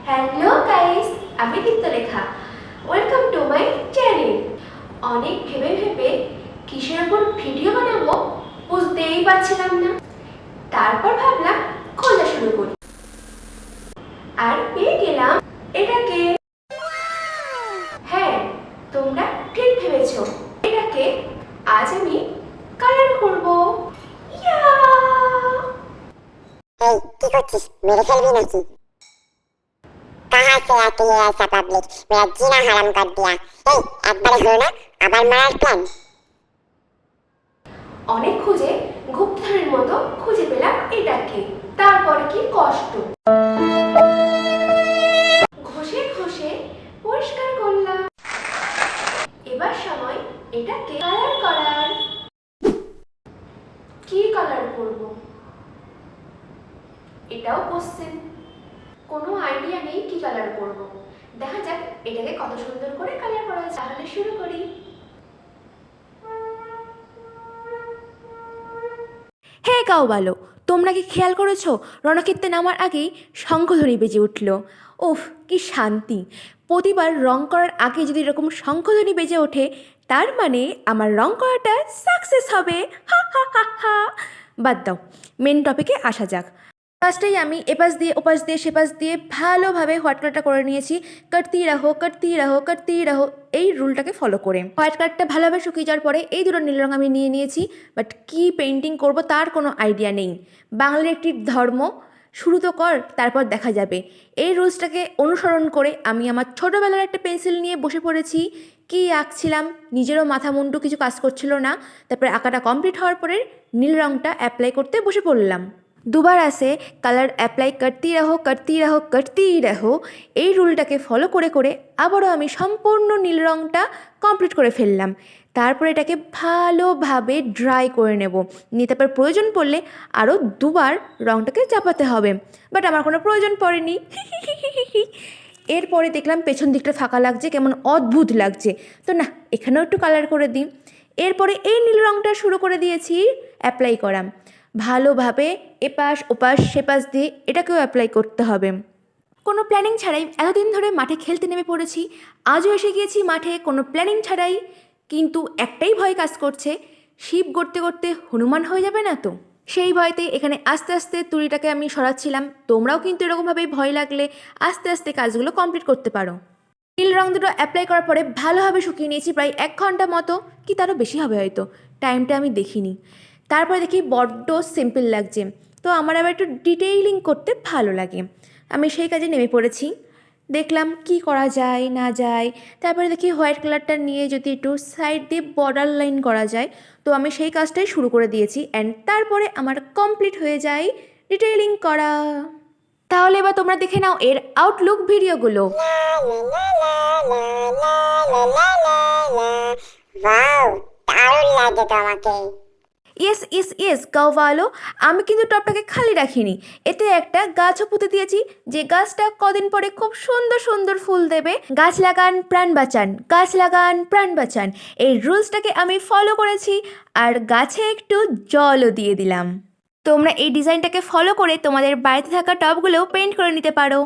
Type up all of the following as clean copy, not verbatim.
Hello guys, আমি Diptalekha. Welcome to my channel. অনেক ভেবে ভেবে কিসের উপর ভিডিও বানাবো বুঝতেই পারছিলাম না। তারপর ভাবলাম খোঁজা শুরু করি, আর পেয়ে গেলাম এটাকে। হ্যাঁ, তোমরা ঠিক ভেবেছো, এটাকে আজ আমি কালার করব। ইয়া! এই কি করছিস? মেরে ফেলবি নাকি? कहाँ से आती है ऐसा पब्लिक? मेरा जीना हराम कर दिया। এই একবারে হলো না, আবার মারার প্ল্যান? অনেক খুঁজে গুপ্তধনের মতো খুঁজে পেলাম এটাকে। তারপর কি কষ্ট, ঘষে ঘষে পরিষ্কার করলাম। এবার সময় এটাকে কালার করার। কি কালার করব, এটাও কোশ্চেন। কোনো আইডিয়া নেই কি কালার করব। দেখা যাক এটাকে কত সুন্দর করে কালার করা যায়। তাহলে শুরু করি। হে গাওবালো, তোমরা কি খেয়াল করেছো রণক্ষেত্রে নামার আগেই শঙ্খধ্বনি বেজে উঠল? উফ, কি শান্তি! প্রতিবার রং করার আগে যদি এরকম শঙ্খধ্বনি বেজে ওঠে, তার মানে আমার রং করাটা সাকসেস হবে। হা হা হা হা। বাদ দাও, মেন টপিকে আসা যাক। ফার্স্টেই আমি এপাশ দিয়ে ওপাশ দিয়ে সেপাশ দিয়ে ভালোভাবে হোয়াইট কালারটা করে নিয়েছি। করতি রাহো করতি রাহো করতি রাহো, এই রুলটাকে ফলো করে হোয়াইট কালারটা ভালোভাবে শুকিয়ে যাওয়ার পরে এই দুটো নীল রঙ আমি নিয়ে নিয়েছি। বাট কি পেন্টিং করব তার কোনো আইডিয়া নেই। বাংলার একটি ধর্ম, শুরু তো কর তারপর দেখা যাবে। এই রুলসটাকে অনুসরণ করে আমি আমার ছোটোবেলার একটা পেন্সিল নিয়ে বসে পড়েছি। কি আঁকছিলাম, নিজেরও মাথা মুন্ডু কিছু কাজ করছিল না। তারপরে আঁকাটা কমপ্লিট হওয়ার পরে নীল রঙটা অ্যাপ্লাই করতে বসে পড়লাম। দুবার আসে কালার অ্যাপ্লাই করতেই রাহো করতেই রাহো করতেই রাহো, এই রুলটাকে ফলো করে করে আবারও আমি সম্পূর্ণ নীল রঙটা কমপ্লিট করে ফেললাম। তারপর এটাকে ভালোভাবে ড্রাই করে নেব, নিয়ে তারপর প্রয়োজন পড়লে আরও দুবার রঙটাকে চাপাতে হবে। বাট আমার কোনো প্রয়োজন পড়েনি। এরপরে দেখলাম পেছন দিকটা ফাঁকা লাগছে, কেমন অদ্ভুত লাগছে। তো না, এখানেও একটু কালার করে দিই। এরপরে এই নীল রঙটা শুরু করে দিয়েছি অ্যাপ্লাই করা। ভালোভাবে এপাশ ওপাশ সেপাশ দিয়ে এটাকেও অ্যাপ্লাই করতে হবে। কোনো প্ল্যানিং ছাড়াই এতদিন ধরে মাঠে খেলতে নেমে পড়েছি, আজও এসে গিয়েছি মাঠে কোনো প্ল্যানিং ছাড়াই। কিন্তু একটাই ভয় কাজ করছে, শিব গড়তে গড়তে হনুমান হয়ে যাবে না তো? সেই ভয়তে এখানে আস্তে আস্তে তুলিটাকে আমি সরাচ্ছিলাম। তোমরাও কিন্তু এরকমভাবেই ভয় লাগলে আস্তে আস্তে কাজগুলো কমপ্লিট করতে পারো। নীল রং দুটো অ্যাপ্লাই করার পরে ভালোভাবে শুকিয়ে নিয়েছি, প্রায় 1 ঘন্টা মতো, কি তারও বেশি হবে হয়তো, টাইমটা আমি দেখিনি। তারপরে দেখি বড্ড সিম্পল লাগছে, তো আমার আবার একটু ডিটেইলিং করতে ভালো লাগে। আমি সেই কাজে নেমে পড়েছি। দেখলাম কি করা যায় না যায়। তারপরে দেখি হোয়াইট কালারটা নিয়ে যদি একটু সাইড দিয়ে বর্ডার লাইন করা যায়, তো আমি সেই কাজটাই শুরু করে দিয়েছি। অ্যান্ড তারপরে আমার কমপ্লিট হয়ে যায় ডিটেইলিং করা। তাহলে এবার তোমরা দেখে নাও এর আউটলুক ভিডিওগুলো। ওয়াও, দারুণ লাগে তো আমাকে। ইয়েস ইয়েস ইয়েস গাওয়ালো, আমি কিন্তু টপটাকে খালি রাখিনি, এতে একটা গাছও পুঁতে দিয়েছি, যে গাছটা কদিন পরে খুব সুন্দর সুন্দর ফুল দেবে। গাছ লাগান প্রাণ বাঁচান, গাছ লাগান প্রাণ বাঁচান, এই রুলসটাকে আমি ফলো করেছি। আর গাছে একটু জলও দিয়ে দিলাম। তোমরা এই ডিজাইনটাকে ফলো করে তোমাদের বাড়িতে থাকা টবগুলোও পেইন্ট করে নিতে পারো।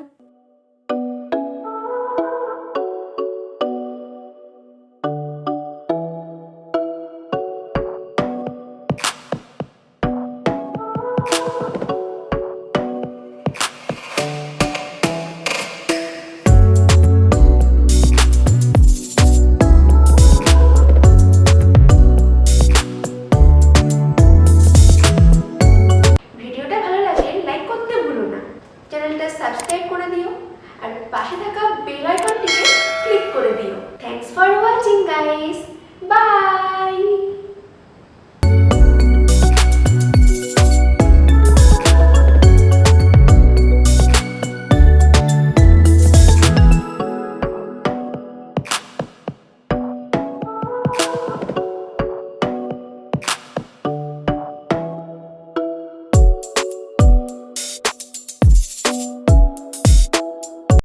চ্যানেলটা সাবস্ক্রাইব করে দিও, আর পাশে থাকা বেল আইকনটিকে ক্লিক করে দিও। Thanks for watching guys, by.